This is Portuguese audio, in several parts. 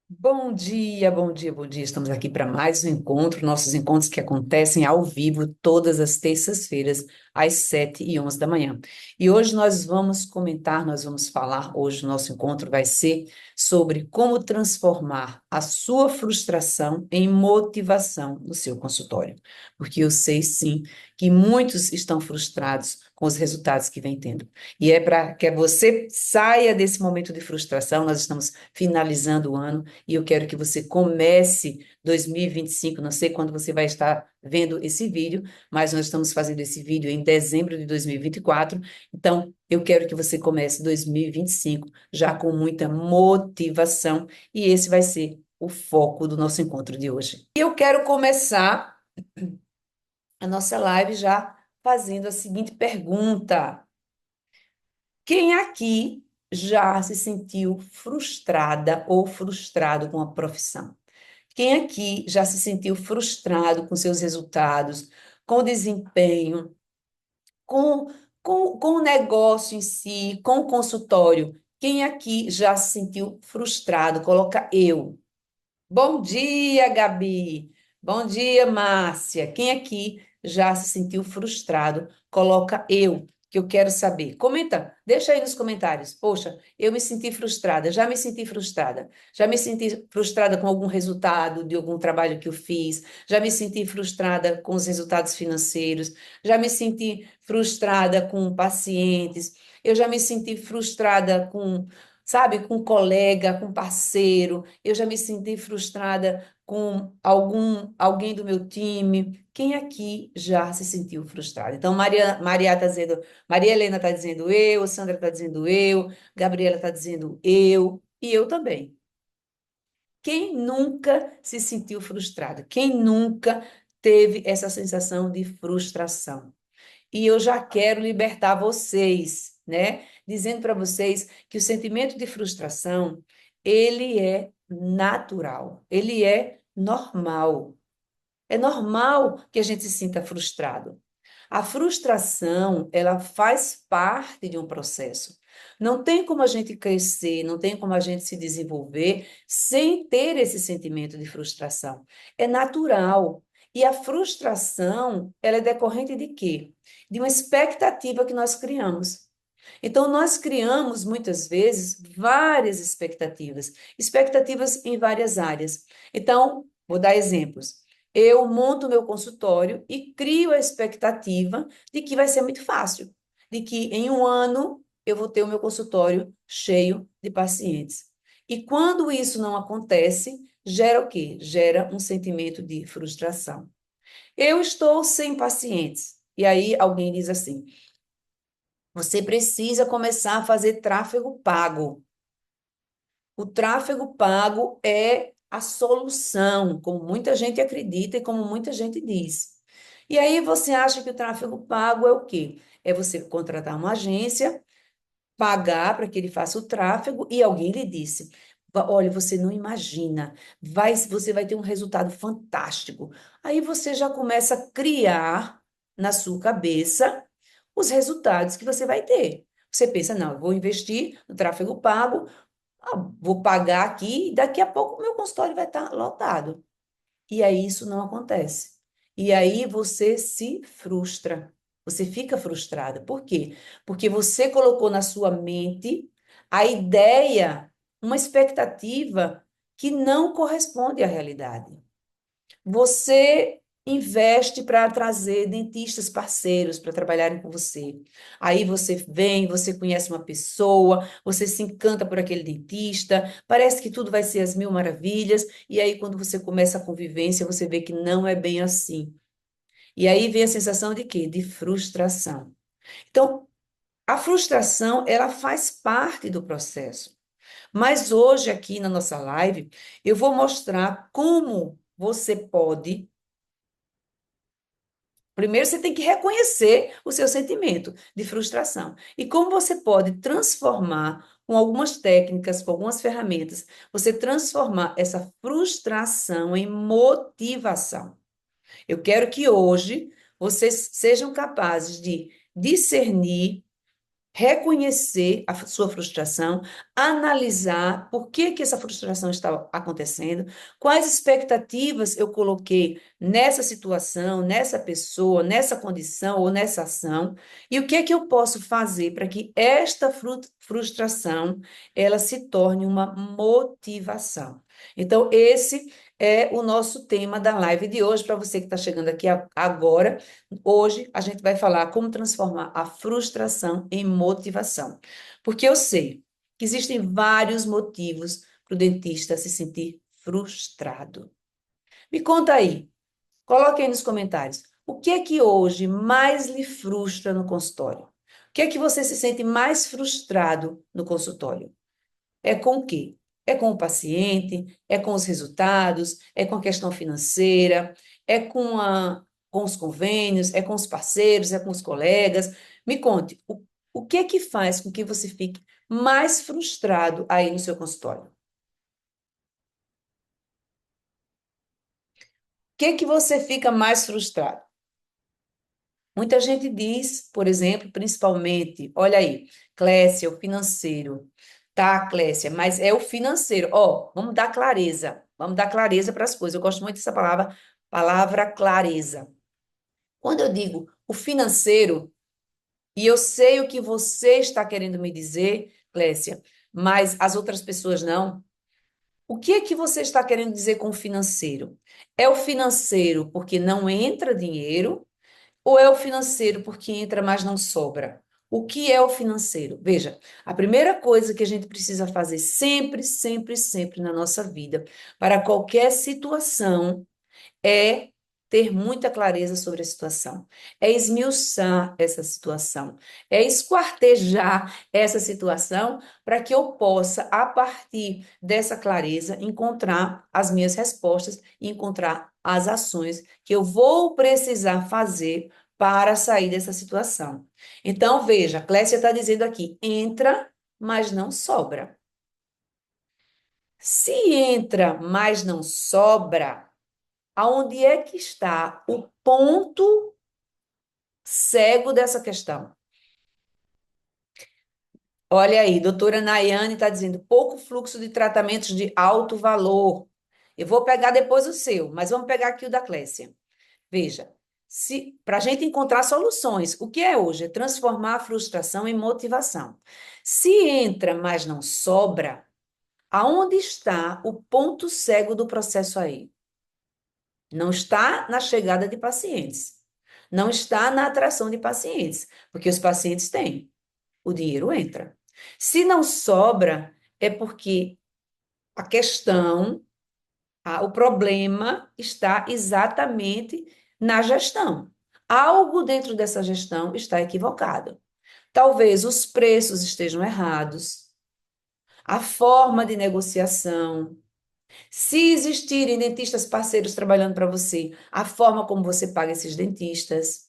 Bom dia, bom dia, bom dia. Estamos aqui para mais um encontro, nossos encontros que acontecem ao vivo todas as terças-feiras, às 7h11 da manhã. E hoje nós vamos comentar, nós vamos falar, hoje o nosso encontro vai ser sobre como transformar a sua frustração em motivação no seu consultório. Porque eu sei sim que muitos estão frustrados com os resultados que vem tendo. E é para que você saia desse momento de frustração, nós estamos finalizando o ano e eu quero que você comece 2025. Não sei quando você vai estar vendo esse vídeo, mas nós estamos fazendo esse vídeo em dezembro de 2024. Então, eu quero que você comece 2025 já com muita motivação, e esse vai ser o foco do nosso encontro de hoje. E eu quero começar a nossa live já fazendo a seguinte pergunta: quem aqui já se sentiu frustrada ou frustrado com a profissão? Quem aqui já se sentiu frustrado com seus resultados, com o desempenho, com, com o negócio em si, com o consultório? Quem aqui já se sentiu frustrado? Coloca eu. Bom dia, Gabi. Bom dia, Márcia. Quem aqui já se sentiu frustrado? Coloca eu, que eu quero saber. Comenta, deixa aí nos comentários. Poxa, eu me senti frustrada, já me senti frustrada. Já me senti frustrada com algum resultado de algum trabalho que eu fiz. Já me senti frustrada com os resultados financeiros. Já me senti frustrada com pacientes. Eu já me senti frustrada com, sabe, com colega, com parceiro. Eu já me senti frustrada com alguém do meu time. Quem aqui já se sentiu frustrado? Então, Maria está dizendo, Maria Helena está dizendo eu, Sandra está dizendo eu, Gabriela está dizendo eu, e eu também. Quem nunca se sentiu frustrado? Quem nunca teve essa sensação de frustração? E eu já quero libertar vocês, né? Dizendo para vocês que o sentimento de frustração, ele é natural, ele é normal. É normal que a gente se sinta frustrado. A frustração, ela faz parte de um processo. Não tem como a gente crescer, não tem como a gente se desenvolver sem ter esse sentimento de frustração. É natural. E a frustração, ela é decorrente de quê? De uma expectativa que nós criamos. Então, nós criamos, muitas vezes, várias expectativas, expectativas em várias áreas. Então, vou dar exemplos. Eu monto meu consultório e crio a expectativa de que vai ser muito fácil, de que em um ano eu vou ter o meu consultório cheio de pacientes. E quando isso não acontece, gera o quê? Gera um sentimento de frustração. Eu estou sem pacientes. E aí alguém diz assim: você precisa começar a fazer tráfego pago. O tráfego pago é a solução, como muita gente acredita e como muita gente diz. E aí você acha que o tráfego pago é o quê? É você contratar uma agência, pagar para que ele faça o tráfego e alguém lhe disse: olha, você não imagina, você vai ter um resultado fantástico. Aí você já começa a criar na sua cabeça os resultados que você vai ter. Você pensa, não, eu vou investir no tráfego pago, vou pagar aqui e daqui a pouco o meu consultório vai estar lotado. E aí isso não acontece. E aí você se frustra. Você fica frustrada. Por quê? Porque você colocou na sua mente a ideia, uma expectativa que não corresponde à realidade. Você investe para trazer dentistas parceiros para trabalharem com você. Aí você vem, você conhece uma pessoa, você se encanta por aquele dentista, parece que tudo vai ser as mil maravilhas, e aí quando você começa a convivência, você vê que não é bem assim. E aí vem a sensação de quê? De frustração. Então, a frustração, ela faz parte do processo. Mas hoje aqui na nossa live, eu vou mostrar como você pode. Primeiro, você tem que reconhecer o seu sentimento de frustração. E como você pode transformar, com algumas técnicas, com algumas ferramentas, você transformar essa frustração em motivação. Eu quero que hoje vocês sejam capazes de discernir, reconhecer a sua frustração, analisar por que que essa frustração está acontecendo, quais expectativas eu coloquei nessa situação, nessa pessoa, nessa condição ou nessa ação, e o que é que eu posso fazer para que esta frustração ela se torne uma motivação. Então, esse é o nosso tema da live de hoje. Para você que está chegando aqui agora, hoje a gente vai falar como transformar a frustração em motivação. Porque eu sei que existem vários motivos para o dentista se sentir frustrado. Me conta aí, coloque aí nos comentários. O que é que hoje mais lhe frustra no consultório? O que é que você se sente mais frustrado no consultório? É com o quê? É com o paciente, é com os resultados, é com a questão financeira, é com os convênios, é com os parceiros, é com os colegas. Me conte, o que é que faz com que você fique mais frustrado aí no seu consultório? O que é que você fica mais frustrado? Muita gente diz, por exemplo, principalmente, olha aí, Clécia, o financeiro. Tá, Clécia, mas é o financeiro. Ó, vamos dar clareza. Vamos dar clareza para as coisas. Eu gosto muito dessa palavra, palavra clareza. Quando eu digo o financeiro, e eu sei o que você está querendo me dizer, Clécia, mas as outras pessoas não. O que é que você está querendo dizer com o financeiro? É o financeiro porque não entra dinheiro? Ou é o financeiro porque entra, mas não sobra? O que é o financeiro? Veja, a primeira coisa que a gente precisa fazer sempre, sempre, sempre na nossa vida, para qualquer situação, é ter muita clareza sobre a situação, é esmiuçar essa situação, é esquartejar essa situação para que eu possa, a partir dessa clareza, encontrar as minhas respostas e encontrar as ações que eu vou precisar fazer para sair dessa situação. Então, veja, a Clécia está dizendo aqui: entra, mas não sobra. Se entra, mas não sobra, aonde é que está o ponto cego dessa questão? Olha aí, doutora Nayane está dizendo pouco fluxo de tratamentos de alto valor. Eu vou pegar depois o seu, mas vamos pegar aqui o da Clécia. Veja, se para a gente encontrar soluções, o que é hoje? É transformar a frustração em motivação. Se entra, mas não sobra, aonde está o ponto cego do processo aí? Não está na chegada de pacientes. Não está na atração de pacientes, porque os pacientes têm, o dinheiro entra. Se não sobra, é porque a questão, o problema está exatamente na gestão. Algo dentro dessa gestão está equivocado. Talvez os preços estejam errados, a forma de negociação. Se existirem dentistas parceiros trabalhando para você, a forma como você paga esses dentistas.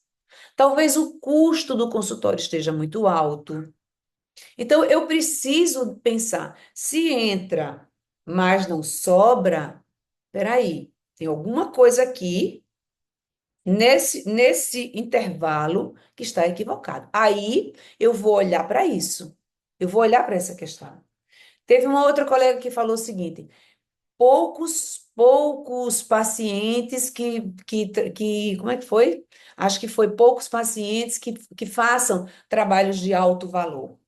Talvez o custo do consultório esteja muito alto. Então, eu preciso pensar, se entra, mas não sobra, peraí, tem alguma coisa aqui nesse intervalo que está equivocado. Aí eu vou olhar para isso. Eu vou olhar para essa questão. Teve uma outra colega que falou o seguinte: poucos pacientes como é que foi? Acho que foi poucos pacientes que façam trabalhos de alto valor.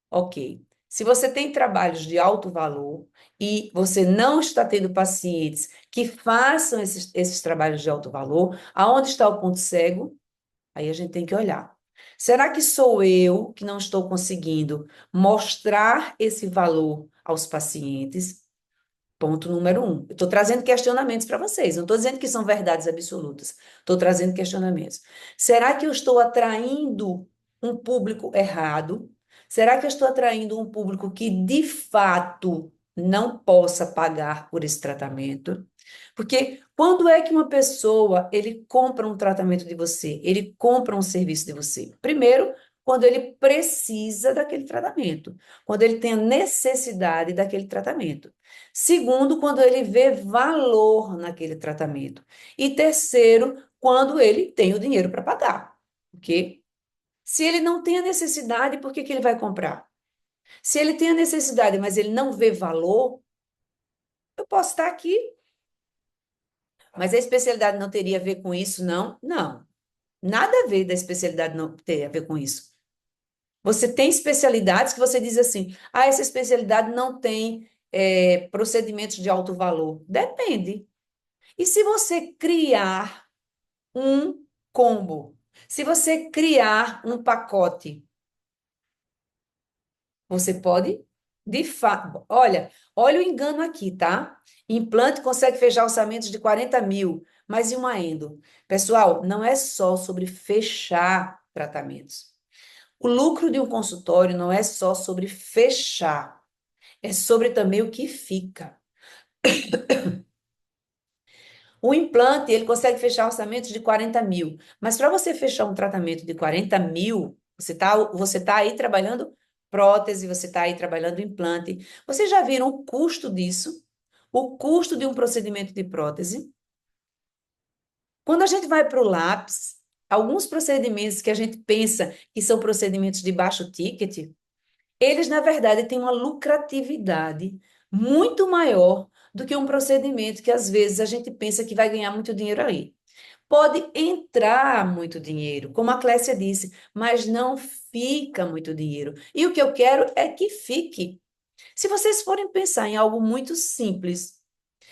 Ok. Se você tem trabalhos de alto valor e você não está tendo pacientes que façam esses trabalhos de alto valor, aonde está o ponto cego? Aí a gente tem que olhar. Será que sou eu que não estou conseguindo mostrar esse valor aos pacientes? Ponto número um. Eu estou trazendo questionamentos para vocês. Não estou dizendo que são verdades absolutas. Estou trazendo questionamentos. Será que eu estou atraindo um público errado? Será que eu estou atraindo um público que de fato não possa pagar por esse tratamento? Porque quando é que uma pessoa ele compra um tratamento de você? Ele compra um serviço de você? Primeiro, quando ele precisa daquele tratamento, quando ele tem a necessidade daquele tratamento. Segundo, quando ele vê valor naquele tratamento. E terceiro, quando ele tem o dinheiro para pagar. Ok? Se ele não tem a necessidade, por que que ele vai comprar? Se ele tem a necessidade, mas ele não vê valor, eu posso estar aqui, mas a especialidade não teria a ver com isso, não? Não. Nada a ver da especialidade não ter a ver com isso. Você tem especialidades que você diz assim, ah, essa especialidade não tem procedimentos de alto valor. Depende. E se você criar um combo, se você criar um pacote, você pode, de fato, olha o engano aqui, tá? Implante consegue fechar orçamentos de 40 mil, mas e uma endo? Pessoal, não é só sobre fechar tratamentos. O lucro de um consultório não é só sobre fechar, é sobre também o que fica. O implante, ele consegue fechar orçamentos de 40 mil, mas para você fechar um tratamento de 40 mil, você tá aí trabalhando prótese, você está aí trabalhando implante. Vocês já viram o custo disso? O custo de um procedimento de prótese? Quando a gente vai para o lápis, alguns procedimentos que a gente pensa que são procedimentos de baixo ticket, eles, na verdade, têm uma lucratividade muito maior do que um procedimento que, às vezes, a gente pensa que vai ganhar muito dinheiro aí. Pode entrar muito dinheiro, como a Clécia disse, mas não fica muito dinheiro. E o que eu quero é que fique. Se vocês forem pensar em algo muito simples,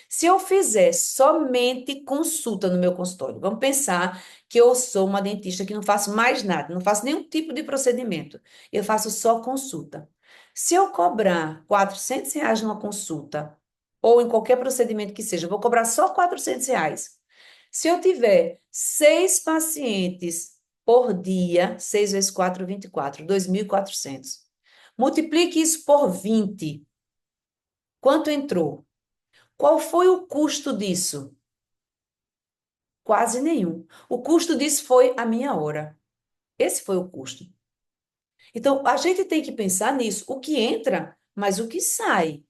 se eu fizer somente consulta no meu consultório, vamos pensar que eu sou uma dentista que não faço mais nada, não faço nenhum tipo de procedimento, eu faço só consulta. Se eu cobrar R$ 400 numa consulta, ou em qualquer procedimento que seja, eu vou cobrar só R$ 400. Se eu tiver 6 pacientes por dia, 6 vezes 4, 24, 2.400. Multiplique isso por 20. Quanto entrou? Qual foi o custo disso? Quase nenhum. O custo disso foi a minha hora. Esse foi o custo. Então, a gente tem que pensar nisso, o que entra, mas o que sai.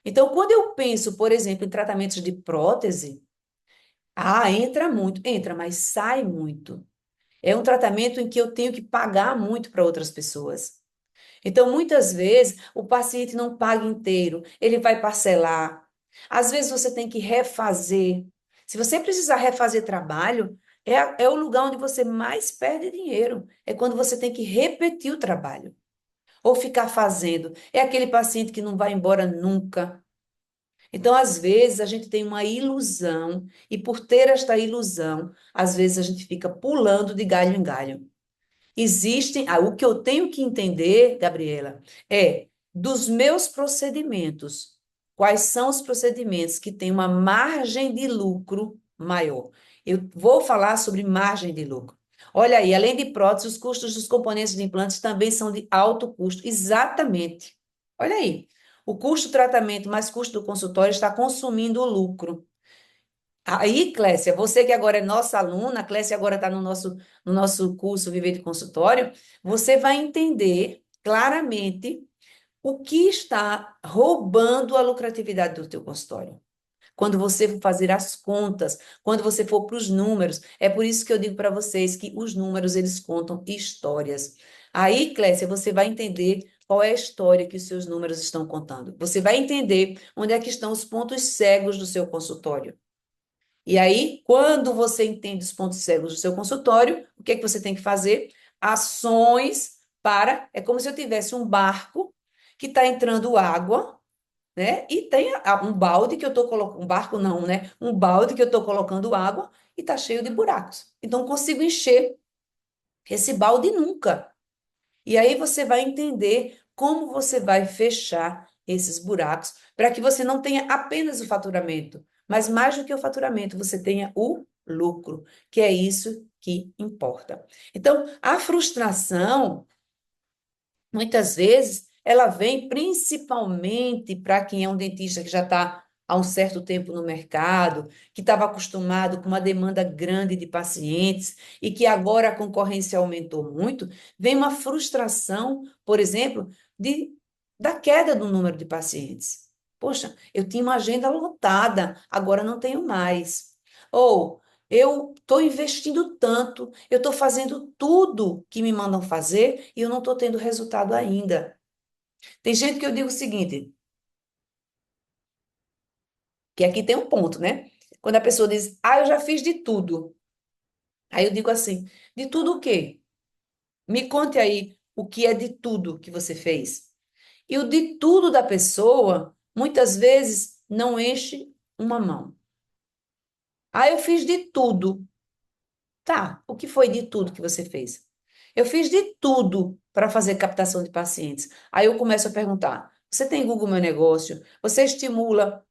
Então, quando eu penso, por exemplo, em tratamentos de prótese, entra muito, entra, mas sai muito. É um tratamento em que eu tenho que pagar muito para outras pessoas. Então, muitas vezes, o paciente não paga inteiro, ele vai parcelar. Às vezes, você tem que refazer. Se você precisar refazer trabalho, é o lugar onde você mais perde dinheiro. É quando você tem que repetir o trabalho. Ou ficar fazendo. É aquele paciente que não vai embora nunca. Então, às vezes, a gente tem uma ilusão, e por ter esta ilusão, às vezes a gente fica pulando de galho em galho. O que eu tenho que entender, Gabriela, é dos meus procedimentos, quais são os procedimentos que têm uma margem de lucro maior. Eu vou falar sobre margem de lucro. Olha aí, além de prótese, os custos dos componentes de implantes também são de alto custo. Exatamente. Olha aí. O custo do tratamento mais custo do consultório está consumindo o lucro. Aí, Clécia, você que agora é nossa aluna, a Clécia agora está no nosso curso Viver de Consultório, você vai entender claramente o que está roubando a lucratividade do teu consultório. Quando você for fazer as contas, quando você for para os números, é por isso que eu digo para vocês que os números, eles contam histórias. Aí, Clécia, você vai entender qual é a história que os seus números estão contando. Você vai entender onde é que estão os pontos cegos do seu consultório. E aí, quando você entende os pontos cegos do seu consultório, o que é que você tem que fazer? Ações para. É como se eu tivesse um barco que está entrando água, né? E tem um balde que eu estou colocando. Um barco não, né? Um balde que eu estou colocando água e está cheio de buracos. Então, não consigo encher esse balde nunca. E aí você vai entender como você vai fechar esses buracos para que você não tenha apenas o faturamento, mas mais do que o faturamento, você tenha o lucro, que é isso que importa. Então, a frustração, muitas vezes, ela vem principalmente para quem é um dentista que já está há um certo tempo no mercado, que estava acostumado com uma demanda grande de pacientes e que agora a concorrência aumentou muito, vem uma frustração, por exemplo, da queda do número de pacientes. Poxa, eu tinha uma agenda lotada, agora não tenho mais. Ou Eu estou investindo tanto, eu estou fazendo tudo que me mandam fazer e eu não estou tendo resultado ainda. Tem gente que eu digo o seguinte, que aqui tem um ponto, né? Quando a pessoa diz, eu já fiz de tudo. Aí eu digo assim, de tudo o quê? Me conte aí o que é de tudo que você fez. E o de tudo da pessoa, muitas vezes, não enche uma mão. Eu fiz de tudo. Tá, o que foi de tudo que você fez? Eu fiz de tudo para fazer captação de pacientes. Aí eu começo a perguntar: você tem Google Meu Negócio? Você estimula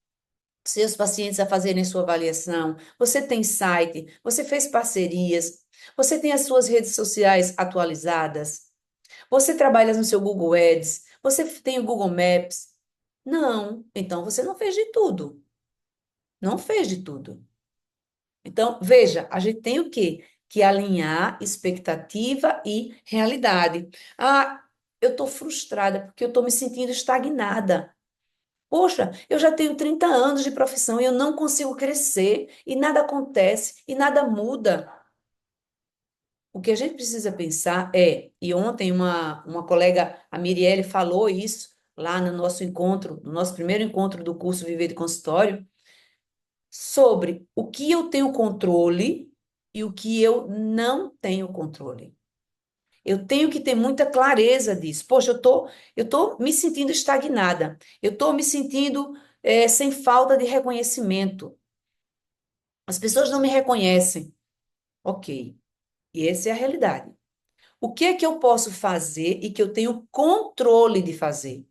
seus pacientes a fazerem sua avaliação? Você tem site? Você fez parcerias? Você tem as suas redes sociais atualizadas? Você trabalha no seu Google Ads? Você tem o Google Maps? Não, então você não fez de tudo. Não fez de tudo. Então, veja, a gente tem o quê? Que alinhar expectativa e realidade. Eu estou frustrada porque eu estou me sentindo estagnada. Poxa, eu já tenho 30 anos de profissão e eu não consigo crescer, e nada acontece, e nada muda. O que a gente precisa pensar e ontem uma colega, a Mirielle, falou isso lá no nosso encontro, no nosso primeiro encontro do curso Viver de Consultório, sobre o que eu tenho controle e o que eu não tenho controle. Eu tenho que ter muita clareza disso. Poxa, eu tô me sentindo estagnada. Eu estou me sentindo sem falta de reconhecimento. As pessoas não me reconhecem. Ok, e essa é a realidade. O que é que eu posso fazer e que eu tenho controle de fazer?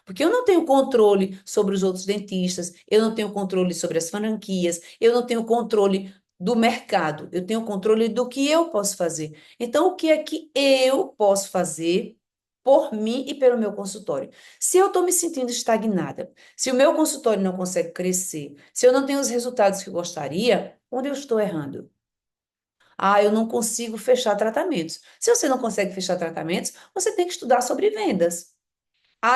Porque eu não tenho controle sobre os outros dentistas, eu não tenho controle sobre as franquias, eu não tenho controle do mercado, eu tenho controle do que eu posso fazer. Então, o que é que eu posso fazer por mim e pelo meu consultório? Se eu estou me sentindo estagnada, se o meu consultório não consegue crescer, se eu não tenho os resultados que eu gostaria, onde eu estou errando? Eu não consigo fechar tratamentos. Se você não consegue fechar tratamentos, você tem que estudar sobre vendas.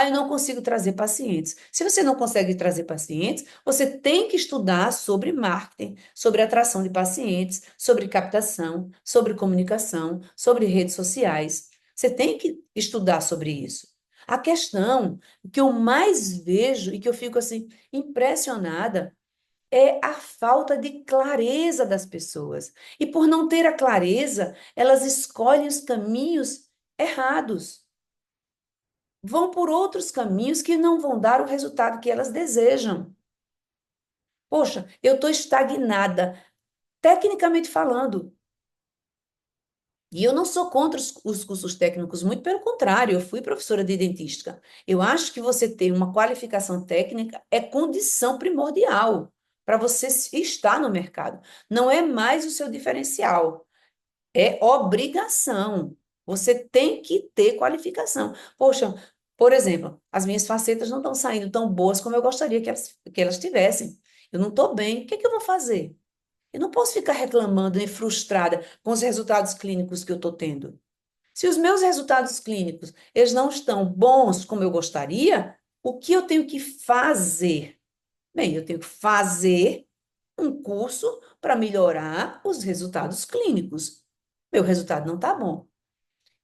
Eu não consigo trazer pacientes. Se você não consegue trazer pacientes, você tem que estudar sobre marketing, sobre atração de pacientes, sobre captação, sobre comunicação, sobre redes sociais. Você tem que estudar sobre isso. A questão que eu mais vejo e que eu fico assim impressionada é a falta de clareza das pessoas. E por não ter a clareza, elas escolhem os caminhos errados, vão por outros caminhos que não vão dar o resultado que elas desejam. Poxa, eu estou estagnada, tecnicamente falando. E eu não sou contra os cursos técnicos, muito pelo contrário, eu fui professora de dentística. Eu acho que você ter uma qualificação técnica é condição primordial para você estar no mercado. Não é mais o seu diferencial, é obrigação. Você tem que ter qualificação. Poxa, por exemplo, as minhas facetas não estão saindo tão boas como eu gostaria que elas tivessem. Eu não estou bem. O que é que eu vou fazer? Eu não posso ficar reclamando e frustrada com os resultados clínicos que eu estou tendo. Se os meus resultados clínicos eles não estão bons como eu gostaria, o que eu tenho que fazer? Bem, eu tenho que fazer um curso para melhorar os resultados clínicos. Meu resultado não está bom.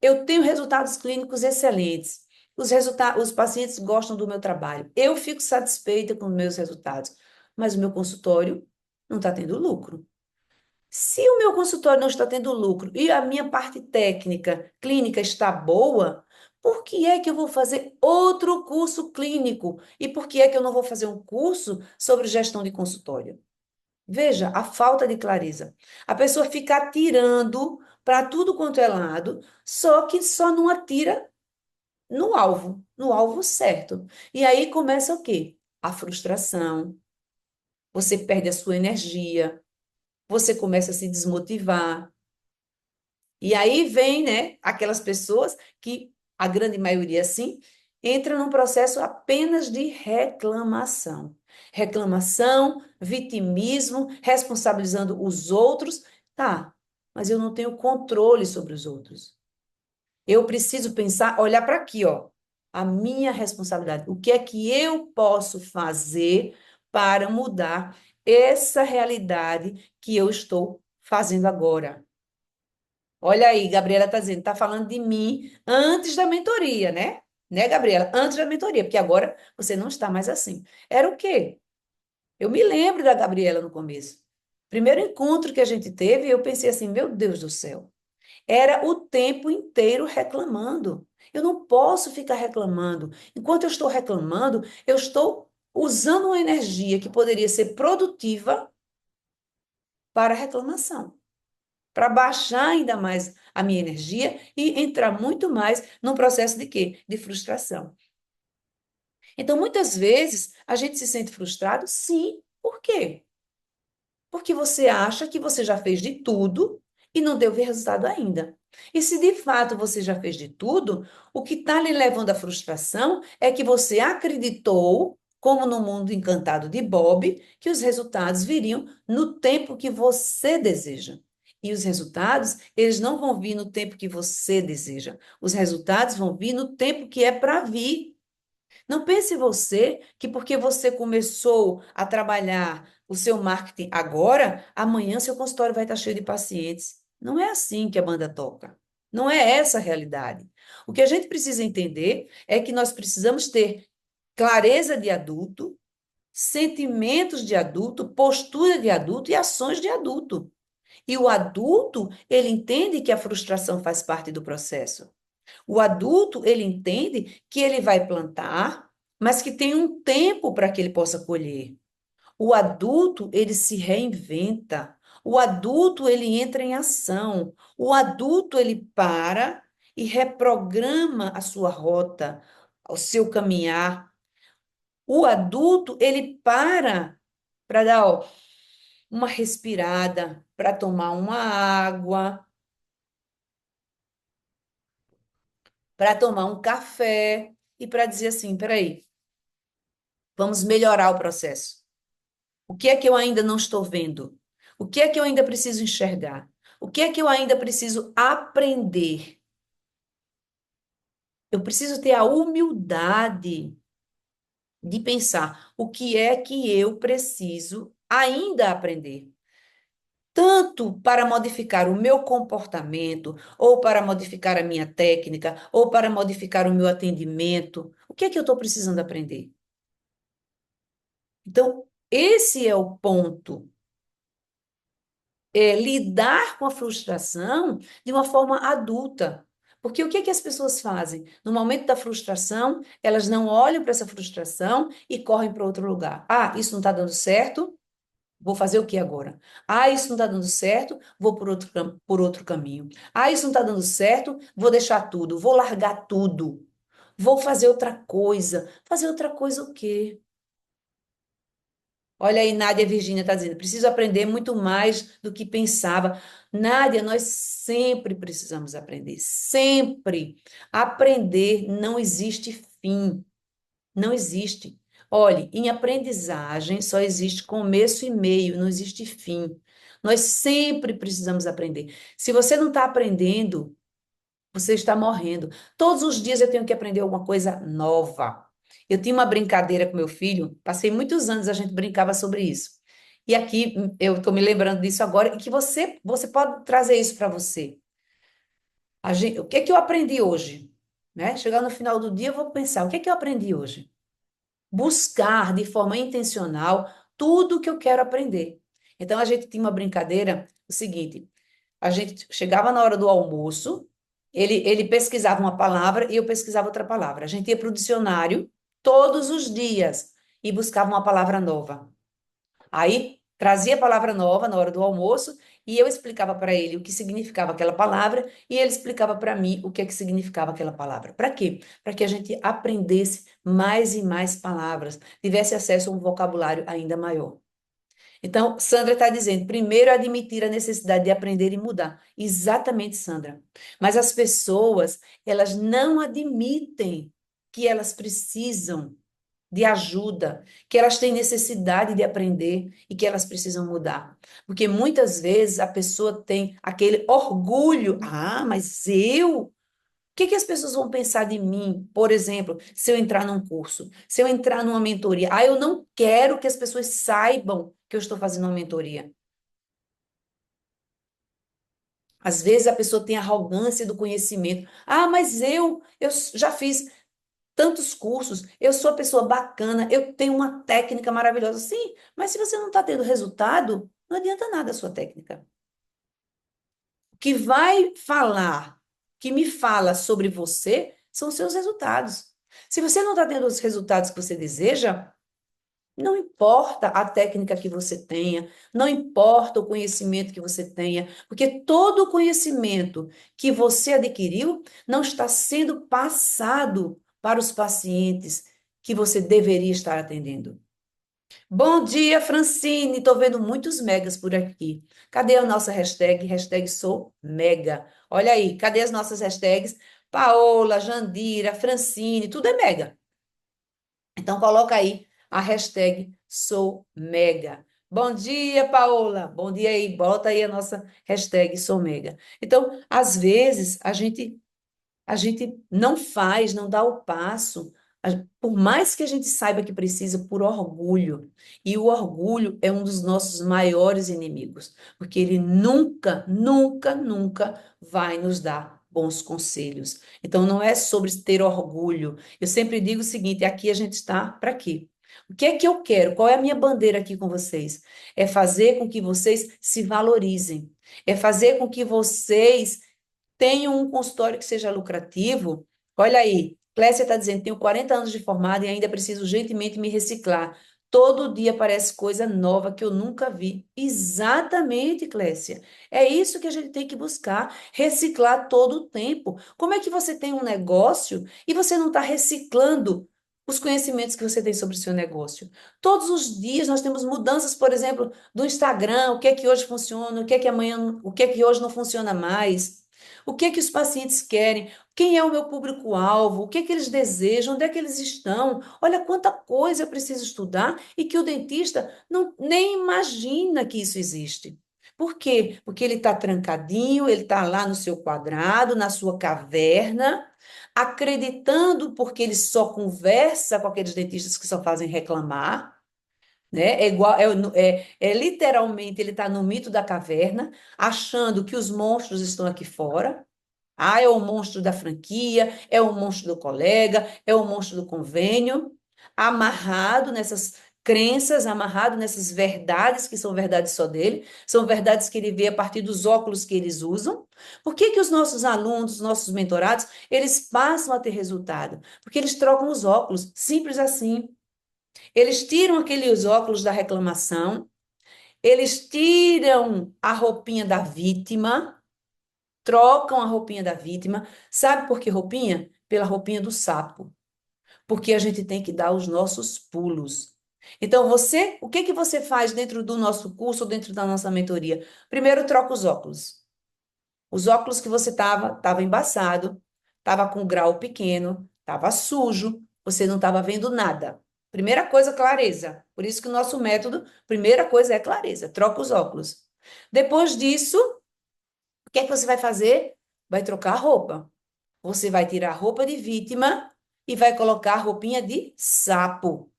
Eu tenho resultados clínicos excelentes. Os pacientes gostam do meu trabalho. Eu fico satisfeita com os meus resultados, mas o meu consultório não está tendo lucro. Se o meu consultório não está tendo lucro e a minha parte técnica, clínica está boa, por que é que eu vou fazer outro curso clínico? E por que é que eu não vou fazer um curso sobre gestão de consultório? Veja a falta de clareza. A pessoa fica atirando para tudo quanto é lado, só que só não atira no alvo certo. E aí começa o quê? A frustração. Você perde a sua energia, você começa a se desmotivar. E aí vem, né, aquelas pessoas que, a grande maioria sim, entra num processo apenas de reclamação. Reclamação, vitimismo, responsabilizando os outros. Tá, mas eu não tenho controle sobre os outros. Eu preciso pensar, olhar para aqui, ó, a minha responsabilidade. O que é que eu posso fazer para mudar essa realidade que eu estou fazendo agora. Olha aí, Gabriela está dizendo, está falando de mim antes da mentoria, né? Né, Gabriela? Antes da mentoria, porque agora você não está mais assim. Era o quê? Eu me lembro da Gabriela no começo. Primeiro encontro que a gente teve, eu pensei assim, meu Deus do céu. Era o tempo inteiro reclamando. Eu não posso ficar reclamando. Enquanto eu estou reclamando, eu estou usando uma energia que poderia ser produtiva para reclamação, para baixar ainda mais a minha energia e entrar muito mais num processo de quê? De frustração. Então, muitas vezes, a gente se sente frustrado, sim. Por quê? Porque você acha que você já fez de tudo e não deu resultado ainda. E se de fato você já fez de tudo, o que está lhe levando à frustração é que você acreditou, como no mundo encantado de Bob, que os resultados viriam no tempo que você deseja. E os resultados, eles não vão vir no tempo que você deseja. Os resultados vão vir no tempo que é para vir. Não pense você que porque você começou a trabalhar o seu marketing agora, amanhã seu consultório vai estar cheio de pacientes. Não é assim que a banda toca. Não é essa a realidade. O que a gente precisa entender é que nós precisamos ter clareza de adulto, sentimentos de adulto, postura de adulto e ações de adulto. E o adulto, ele entende que a frustração faz parte do processo. O adulto, ele entende que ele vai plantar, mas que tem um tempo para que ele possa colher. O adulto, ele se reinventa. O adulto, ele entra em ação. O adulto, ele para e reprograma a sua rota, o seu caminhar. O adulto, ele para dar, ó, uma respirada, para tomar uma água, para tomar um café e para dizer assim, peraí, vamos melhorar o processo. O que é que eu ainda não estou vendo? O que é que eu ainda preciso enxergar? O que é que eu ainda preciso aprender? Eu preciso ter a humildade de pensar o que é que eu preciso ainda aprender. Tanto para modificar o meu comportamento, ou para modificar a minha técnica, ou para modificar o meu atendimento. O que é que eu estou precisando aprender? Então, esse é o ponto. Lidar com a frustração de uma forma adulta. Porque o que é que as pessoas fazem? No momento da frustração, elas não olham para essa frustração e correm para outro lugar. Ah, isso não está dando certo, vou fazer o que agora? Ah, isso não está dando certo, vou por outro caminho. Ah, isso não está dando certo, vou deixar tudo, vou largar tudo. Vou fazer outra coisa. Fazer outra coisa o quê? Olha aí, Nádia Virgínia está dizendo, preciso aprender muito mais do que pensava. Nádia, nós sempre precisamos aprender, sempre. Aprender não existe fim, não existe. Olhe, em aprendizagem só existe começo e meio, não existe fim. Nós sempre precisamos aprender. Se você não está aprendendo, você está morrendo. Todos os dias eu tenho que aprender alguma coisa nova. Eu tinha uma brincadeira com meu filho, passei muitos anos a gente brincava sobre isso. E aqui eu estou me lembrando disso agora, e que você pode trazer isso para você. O que é que eu aprendi hoje? Né? Chegar no final do dia, eu vou pensar, o que é que eu aprendi hoje? Buscar de forma intencional tudo o que eu quero aprender. Então a gente tinha uma brincadeira, o seguinte, a gente chegava na hora do almoço, ele pesquisava uma palavra e eu pesquisava outra palavra. A gente ia para o dicionário todos os dias e buscava uma palavra nova. Aí trazia a palavra nova na hora do almoço e eu explicava para ele o que significava aquela palavra e ele explicava para mim o que é que significava aquela palavra. Para quê? Para que a gente aprendesse mais e mais palavras, tivesse acesso a um vocabulário ainda maior. Então, Sandra está dizendo, primeiro admitir a necessidade de aprender e mudar. Exatamente, Sandra. Mas as pessoas, elas não admitem que elas precisam de ajuda, que elas têm necessidade de aprender e que elas precisam mudar. Porque muitas vezes a pessoa tem aquele orgulho, ah, mas eu que que as pessoas vão pensar de mim, por exemplo, se eu entrar num curso, se eu entrar numa mentoria? Ah, eu não quero que as pessoas saibam que eu estou fazendo uma mentoria. Às vezes a pessoa tem arrogância do conhecimento. Ah, mas eu já fiz tantos cursos, eu sou a pessoa bacana, eu tenho uma técnica maravilhosa. Sim, mas se você não está tendo resultado, não adianta nada a sua técnica. O que vai falar, que me fala sobre você, são os seus resultados. Se você não está tendo os resultados que você deseja, não importa a técnica que você tenha, não importa o conhecimento que você tenha, porque todo o conhecimento que você adquiriu não está sendo passado para os pacientes que você deveria estar atendendo. Bom dia, Francine. Estou vendo muitos megas por aqui. Cadê a nossa hashtag? Hashtag sou mega. Olha aí, cadê as nossas hashtags? Paola, Jandira, Francine, tudo é mega. Então coloca aí a hashtag sou mega. Bom dia, Paola. Bom dia aí. Bota aí a nossa hashtag sou mega. Então, às vezes, a gente não faz, não dá o passo, por mais que a gente saiba que precisa, por orgulho. E o orgulho é um dos nossos maiores inimigos, porque ele nunca, nunca, nunca vai nos dar bons conselhos. Então, não é sobre ter orgulho. Eu sempre digo o seguinte: aqui a gente está para quê? O que é que eu quero? Qual é a minha bandeira aqui com vocês? É fazer com que vocês se valorizem. É fazer com que vocês tenho um consultório que seja lucrativo. Olha aí, Clécia está dizendo, tenho 40 anos de formada e ainda preciso urgentemente me reciclar. Todo dia aparece coisa nova que eu nunca vi. Exatamente, Clécia. É isso que a gente tem que buscar, reciclar todo o tempo. Como é que você tem um negócio e você não está reciclando os conhecimentos que você tem sobre o seu negócio? Todos os dias nós temos mudanças, por exemplo, do Instagram, o que é que hoje funciona, o que é que amanhã, o que é que hoje não funciona mais. O que é que os pacientes querem? Quem é o meu público-alvo? O que é que eles desejam? Onde é que eles estão? Olha quanta coisa eu preciso estudar e que o dentista não nem imagina que isso existe. Por quê? Porque ele está trancadinho, ele está lá no seu quadrado, na sua caverna, acreditando porque ele só conversa com aqueles dentistas que só fazem reclamar, né? É igual, é literalmente ele está no mito da caverna, achando que os monstros estão aqui fora. Ah, é o monstro da franquia, é o monstro do colega, é o monstro do convênio, amarrado nessas crenças, amarrado nessas verdades que são verdades só dele, são verdades que ele vê a partir dos óculos que eles usam. Por que que os nossos alunos, os nossos mentorados, eles passam a ter resultado? Porque eles trocam os óculos, simples assim. Eles tiram aqueles óculos da reclamação, eles tiram a roupinha da vítima, trocam a roupinha da vítima. Sabe por que roupinha? Pela roupinha do sapo. Porque a gente tem que dar os nossos pulos. Então, você, o que que você faz dentro do nosso curso, dentro da nossa mentoria? Primeiro, troca os óculos. Os óculos que você tava embaçado, tava com grau pequeno, tava sujo, você não estava vendo nada. Primeira coisa, clareza. Por isso que o nosso método, primeira coisa é clareza. Troca os óculos. Depois disso, o que é que você vai fazer? Vai trocar a roupa. Você vai tirar a roupa de vítima e vai colocar a roupinha de sapo.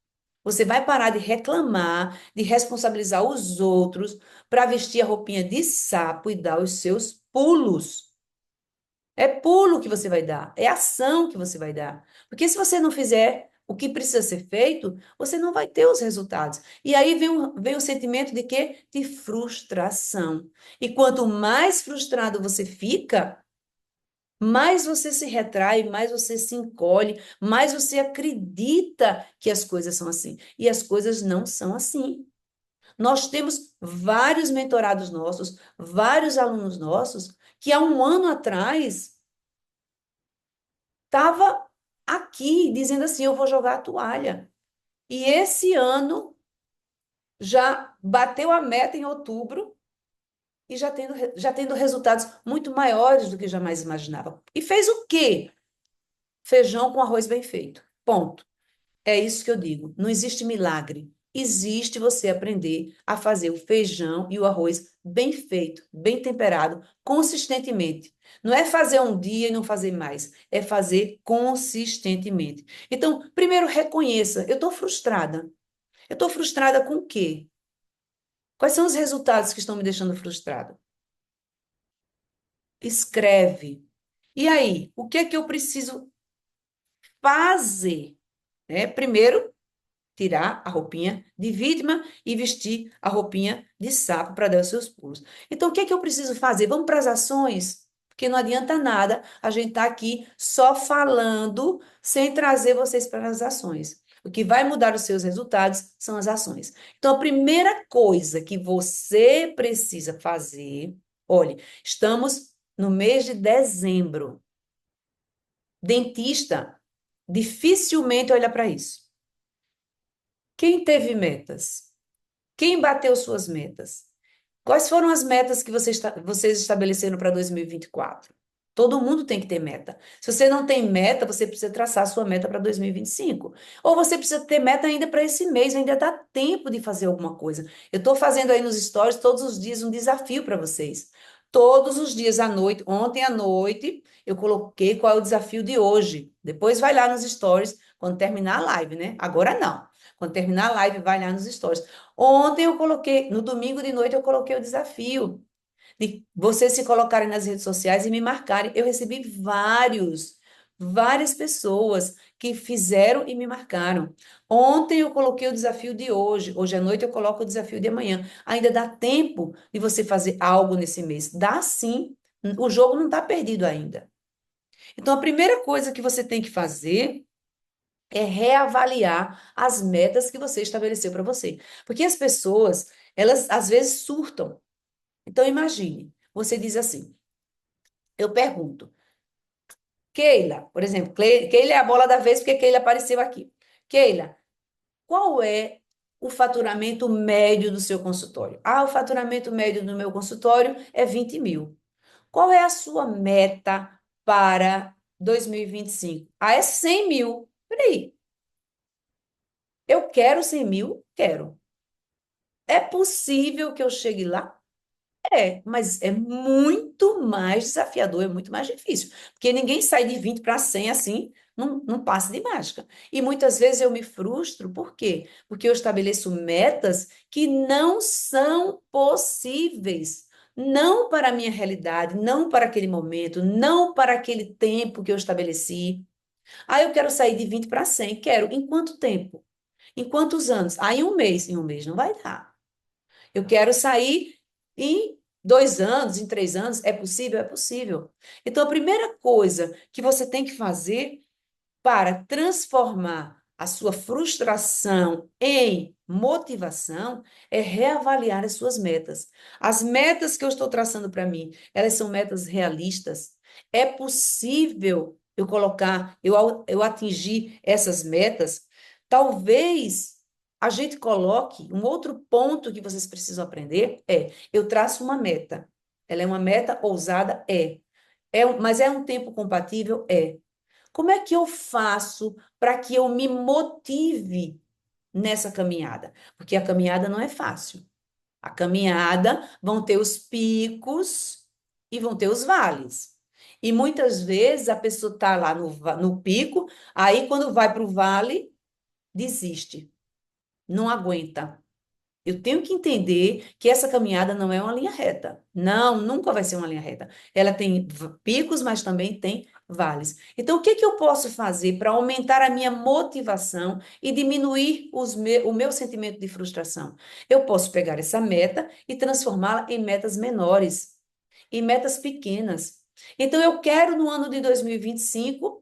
Você vai parar de reclamar, de responsabilizar os outros para vestir a roupinha de sapo e dar os seus pulos. É pulo que você vai dar, é ação que você vai dar. Porque se você não fizer o que precisa ser feito, você não vai ter os resultados. E aí vem o sentimento de quê? De frustração. E quanto mais frustrado você fica, mais você se retrai, mais você se encolhe, mais você acredita que as coisas são assim. E as coisas não são assim. Nós temos vários mentorados nossos, vários alunos nossos, que há um ano atrás estava aqui dizendo assim: eu vou jogar a toalha. E esse ano já bateu a meta em outubro e já tendo resultados muito maiores do que jamais imaginava. E fez o quê? Feijão com arroz bem feito. Ponto. É isso que eu digo. Não existe milagre. existe você aprender a fazer o feijão e o arroz bem feito, bem temperado, consistentemente. Não é fazer um dia e não fazer mais, é fazer consistentemente. Então, primeiro reconheça, eu estou frustrada. Eu estou frustrada com o quê? Quais são os resultados que estão me deixando frustrada? Escreve. E aí, o que é que eu preciso fazer? Né? Primeiro, tirar a roupinha de vítima e vestir a roupinha de sapo para dar os seus pulos. Então, o que é que eu preciso fazer? Vamos para as ações? Porque não adianta nada a gente estar aqui só falando sem trazer vocês para as ações. O que vai mudar os seus resultados são as ações. Então, a primeira coisa que você precisa fazer, olhe, estamos no mês de dezembro. Dentista dificilmente olha para isso. Quem teve metas? Quem bateu suas metas? Quais foram as metas que vocês estabeleceram para 2024? Todo mundo tem que ter meta. Se você não tem meta, você precisa traçar a sua meta para 2025. Ou você precisa ter meta ainda para esse mês, ainda dá tempo de fazer alguma coisa. Eu estou fazendo aí nos stories todos os dias um desafio para vocês. Todos os dias à noite, ontem à noite, eu coloquei qual é o desafio de hoje. Depois vai lá nos stories, quando terminar a live, né? Agora não. Quando terminar a live, vai lá nos stories. Ontem eu coloquei, no domingo de noite, eu coloquei o desafio de vocês se colocarem nas redes sociais e me marcarem. Eu recebi várias pessoas que fizeram e me marcaram. Ontem eu coloquei o desafio de hoje. Hoje à noite eu coloco o desafio de amanhã. Ainda dá tempo de você fazer algo nesse mês? Dá sim. O jogo não está perdido ainda. Então, a primeira coisa que você tem que fazer é reavaliar as metas que você estabeleceu para você. Porque as pessoas, elas às vezes surtam. Então, imagine, você diz assim, eu pergunto, Keila, por exemplo, Keila é a bola da vez porque Keila apareceu aqui. Keila, qual é o faturamento médio do seu consultório? Ah, o faturamento médio do meu consultório é 20 mil. Qual é a sua meta para 2025? Ah, é 100 mil. Peraí, eu quero 100 mil? Quero. É possível que eu chegue lá? É, mas é muito mais desafiador, é muito mais difícil. Porque ninguém sai de 20 para 100 assim, num passe de mágica. E muitas vezes eu me frustro, por quê? Porque eu estabeleço metas que não são possíveis. Não para a minha realidade, não para aquele momento, não para aquele tempo que eu estabeleci. Ah, eu quero sair de 20 para 100. Quero. Em quanto tempo? Em quantos anos? Ah, em um mês. Em um mês não vai dar. Eu quero sair em 2 anos, em 3 anos. É possível? É possível. Então, a primeira coisa que você tem que fazer para transformar a sua frustração em motivação é reavaliar as suas metas. As metas que eu estou traçando para mim, elas são metas realistas. É possível eu colocar, eu atingir essas metas? Talvez a gente coloque um outro ponto que vocês precisam aprender eu traço uma meta. Ela é uma meta ousada? Mas é um tempo compatível? É. Como é que eu faço para que eu me motive nessa caminhada? Porque a caminhada não é fácil. A caminhada vão ter os picos e vão ter os vales. E muitas vezes a pessoa está lá no pico, aí quando vai para o vale, desiste, não aguenta. Eu tenho que entender que essa caminhada não é uma linha reta. Não, nunca vai ser uma linha reta. Ela tem picos, mas também tem vales. Então, o que que eu posso fazer para aumentar a minha motivação e diminuir o meu sentimento de frustração? Eu posso pegar essa meta e transformá-la em metas menores, em metas pequenas. Então, eu quero no ano de 2025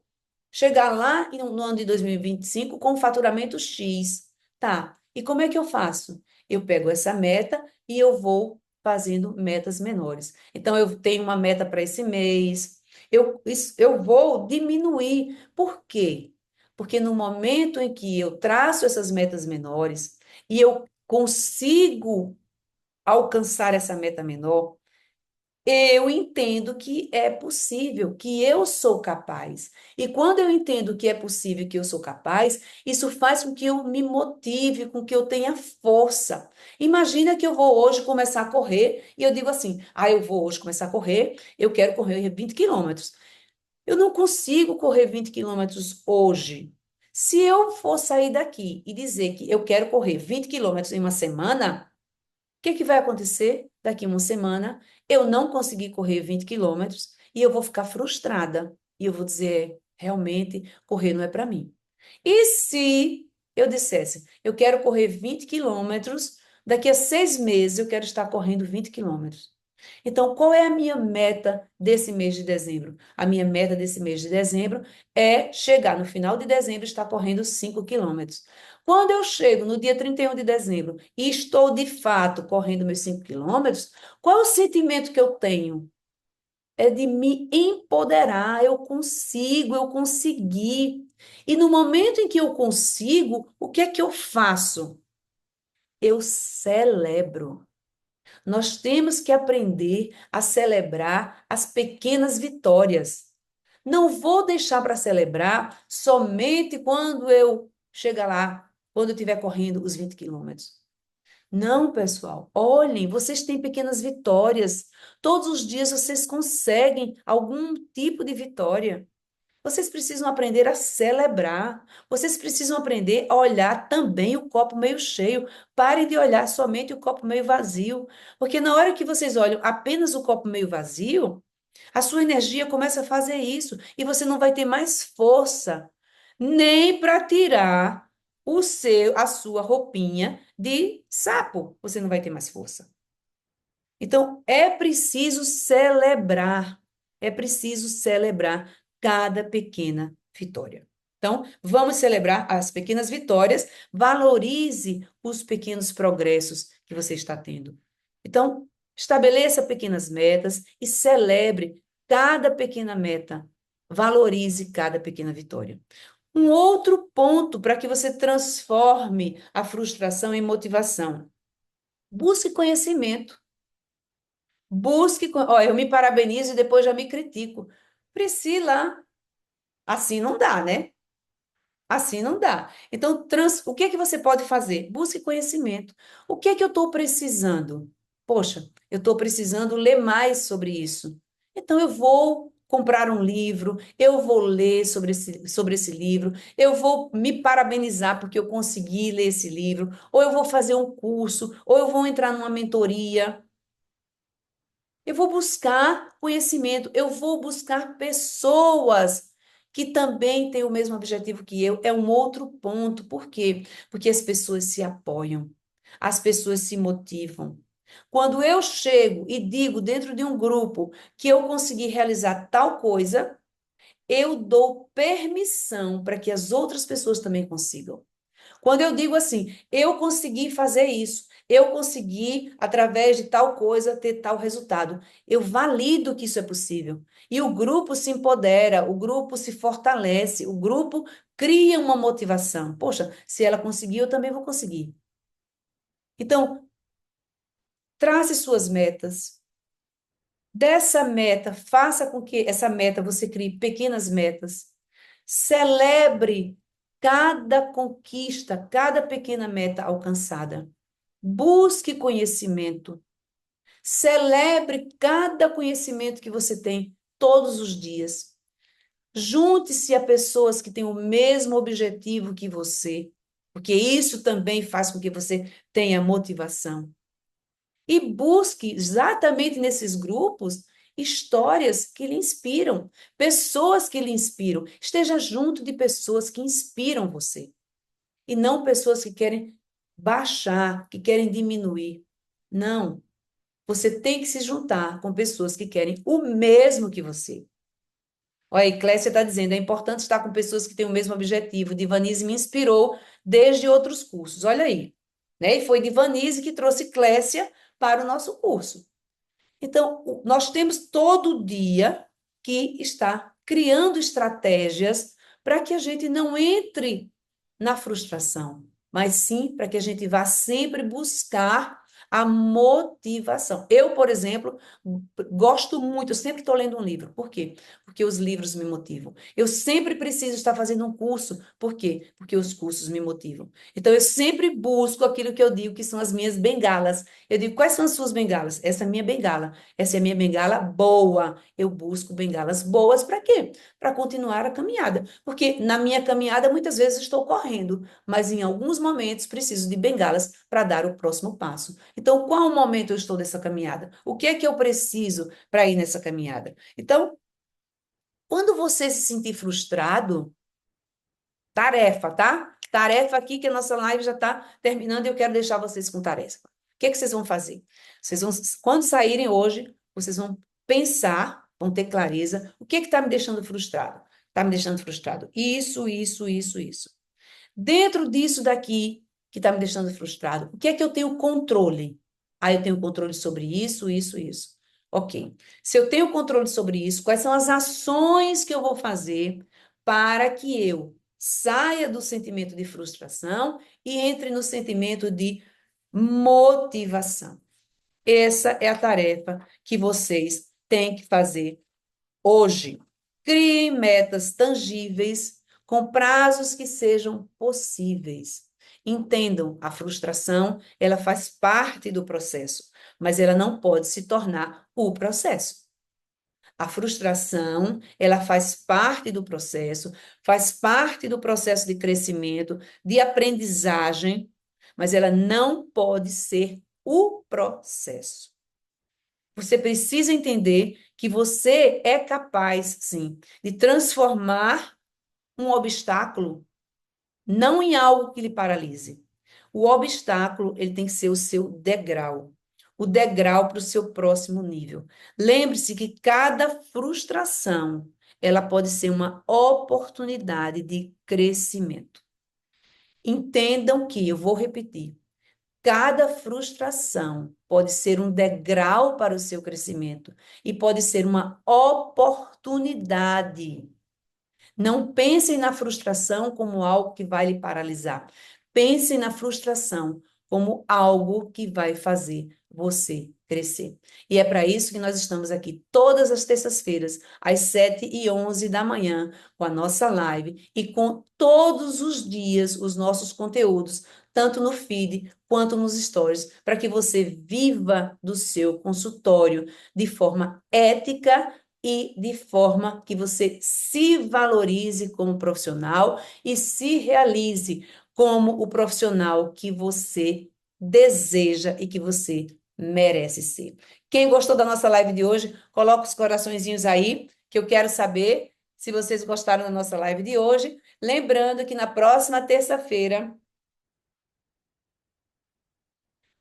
chegar lá no ano de 2025 com faturamento X. Tá. E como é que eu faço? Eu pego essa meta e eu vou fazendo metas menores. Então, eu tenho uma meta para esse mês. Eu vou diminuir. Por quê? Porque no momento em que eu traço essas metas menores e eu consigo alcançar essa meta menor, eu entendo que é possível, que eu sou capaz. E quando eu entendo que é possível, que eu sou capaz, isso faz com que eu me motive, com que eu tenha força. Imagina que eu vou hoje começar a correr e eu digo assim: ah, eu vou hoje começar a correr, eu quero correr 20 quilômetros. Eu não consigo correr 20 quilômetros hoje. Se eu for sair daqui e dizer que eu quero correr 20 quilômetros em uma semana, o que que vai acontecer daqui a uma semana? Eu não consegui correr 20 quilômetros e eu vou ficar frustrada. E eu vou dizer, realmente, correr não é para mim. E se eu dissesse, eu quero correr 20 quilômetros, daqui a 6 meses eu quero estar correndo 20 quilômetros. Então, qual é a minha meta desse mês de dezembro? A minha meta desse mês de dezembro é chegar no final de dezembro e estar correndo 5 quilômetros. Quando eu chego no dia 31 de dezembro e estou de fato correndo meus 5 quilômetros, qual é o sentimento que eu tenho? É de me empoderar, eu consegui. E no momento em que eu consigo, o que é que eu faço? Eu celebro. Nós temos que aprender a celebrar as pequenas vitórias. Não vou deixar para celebrar somente quando eu chegar lá, quando eu estiver correndo os 20 quilômetros. Não, pessoal. Olhem, vocês têm pequenas vitórias. Todos os dias vocês conseguem algum tipo de vitória. Vocês precisam aprender a celebrar. Vocês precisam aprender a olhar também o copo meio cheio. Parem de olhar somente o copo meio vazio. Porque na hora que vocês olham apenas o copo meio vazio, a sua energia começa a fazer isso. E você não vai ter mais força nem para tirar a sua roupinha de sapo. Você não vai ter mais força. Então, é preciso celebrar, é preciso celebrar cada pequena vitória. Então, vamos celebrar as pequenas vitórias, valorize os pequenos progressos que você está tendo. Então, estabeleça pequenas metas e celebre cada pequena meta, valorize cada pequena vitória. Um outro ponto para que você transforme a frustração em motivação: busque conhecimento. Ó, eu me parabenizo e depois já me critico. Priscila, assim não dá, né? Assim não dá. Então, o que é que você pode fazer? Busque conhecimento. O que é que eu estou precisando? Poxa, eu estou precisando ler mais sobre isso. Então, eu vou comprar um livro, eu vou ler sobre esse livro, eu vou me parabenizar porque eu consegui ler esse livro, ou eu vou fazer um curso, ou eu vou entrar numa mentoria. Eu vou buscar conhecimento, eu vou buscar pessoas que também têm o mesmo objetivo que eu. É um outro ponto. Por quê? Porque as pessoas se apoiam, as pessoas se motivam. Quando eu chego e digo dentro de um grupo que eu consegui realizar tal coisa, eu dou permissão para que as outras pessoas também consigam. Quando eu digo assim, eu consegui fazer isso, eu consegui, através de tal coisa, ter tal resultado, eu valido que isso é possível. E o grupo se empodera, o grupo se fortalece, o grupo cria uma motivação. Poxa, se ela conseguiu, eu também vou conseguir. Então, trace suas metas. Dessa meta, faça com que essa meta você crie pequenas metas. Celebre cada conquista, cada pequena meta alcançada. Busque conhecimento. Celebre cada conhecimento que você tem todos os dias. Junte-se a pessoas que têm o mesmo objetivo que você, porque isso também faz com que você tenha motivação. E busque exatamente nesses grupos histórias que lhe inspiram, pessoas que lhe inspiram. Esteja junto de pessoas que inspiram você e não pessoas que querem baixar, que querem diminuir. Não. Você tem que se juntar com pessoas que querem o mesmo que você. Olha, a Eclésia está dizendo, é importante estar com pessoas que têm o mesmo objetivo. Divanise me inspirou desde outros cursos. Olha aí. Né? E foi Divanise que trouxe Clécia para o nosso curso. Então, nós temos todo dia que estar criando estratégias para que a gente não entre na frustração, mas sim para que a gente vá sempre buscar a motivação. Eu, por exemplo, gosto muito, eu sempre estou lendo um livro. Por quê? Porque os livros me motivam. Eu sempre preciso estar fazendo um curso. Por quê? Porque os cursos me motivam. Então, eu sempre busco aquilo que eu digo que são as minhas bengalas. Eu digo, quais são as suas bengalas? Essa é a minha bengala. Essa é a minha bengala boa. Eu busco bengalas boas para quê? Para continuar a caminhada. Porque na minha caminhada, muitas vezes estou correndo, mas em alguns momentos preciso de bengalas para dar o próximo passo. Então, qual momento eu estou nessa caminhada? O que é que eu preciso para ir nessa caminhada? Então, quando você se sentir frustrado, tarefa, tá? Tarefa aqui que a nossa live já está terminando e eu quero deixar vocês com tarefa. O que é que vocês vão fazer? Vocês vão, quando saírem hoje, vocês vão pensar, vão ter clareza, o que é que está me deixando frustrado? Está me deixando frustrado. Isso. Dentro disso daqui que está me deixando frustrado, o que é que eu tenho controle? Ah, eu tenho controle sobre isso. Ok. Se eu tenho controle sobre isso, quais são as ações que eu vou fazer para que eu saia do sentimento de frustração e entre no sentimento de motivação? Essa é a tarefa que vocês têm que fazer hoje. Crie metas tangíveis com prazos que sejam possíveis. Entendam, a frustração, ela faz parte do processo, mas ela não pode se tornar o processo. A frustração, ela faz parte do processo de crescimento, de aprendizagem, mas ela não pode ser o processo. Você precisa entender que você é capaz, sim, de transformar um obstáculo não em algo que lhe paralise. O obstáculo, ele tem que ser o seu degrau, o degrau para o seu próximo nível. Lembre-se que cada frustração, ela pode ser uma oportunidade de crescimento. Entendam que, eu vou repetir, cada frustração pode ser um degrau para o seu crescimento e pode ser uma oportunidade. Não pensem na frustração como algo que vai lhe paralisar. Pensem na frustração como algo que vai fazer você crescer. E é para isso que nós estamos aqui todas as terças-feiras, às 7h11 da manhã, com a nossa live e com todos os dias os nossos conteúdos, tanto no feed quanto nos stories, para que você viva do seu consultório de forma ética e de forma que você se valorize como profissional e se realize como o profissional que você deseja e que você merece ser. Quem gostou da nossa live de hoje, coloca os coraçõezinhos aí, que eu quero saber se vocês gostaram da nossa live de hoje. Lembrando que na próxima terça-feira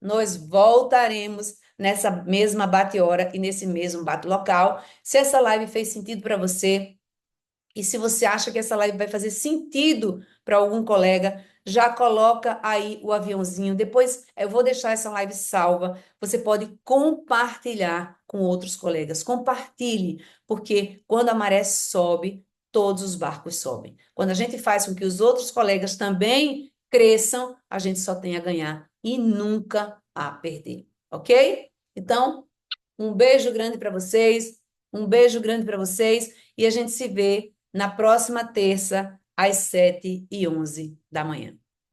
nós voltaremos nessa mesma bate-hora e nesse mesmo bate-local. Se essa live fez sentido para você, e se você acha que essa live vai fazer sentido para algum colega, já coloca aí o aviãozinho. Depois eu vou deixar essa live salva. Você pode compartilhar com outros colegas. Compartilhe, porque quando a maré sobe, todos os barcos sobem. Quando a gente faz com que os outros colegas também cresçam, a gente só tem a ganhar e nunca a perder, ok? Então, um beijo grande para vocês, um beijo grande para vocês e a gente se vê na próxima terça, às 7h11 da manhã.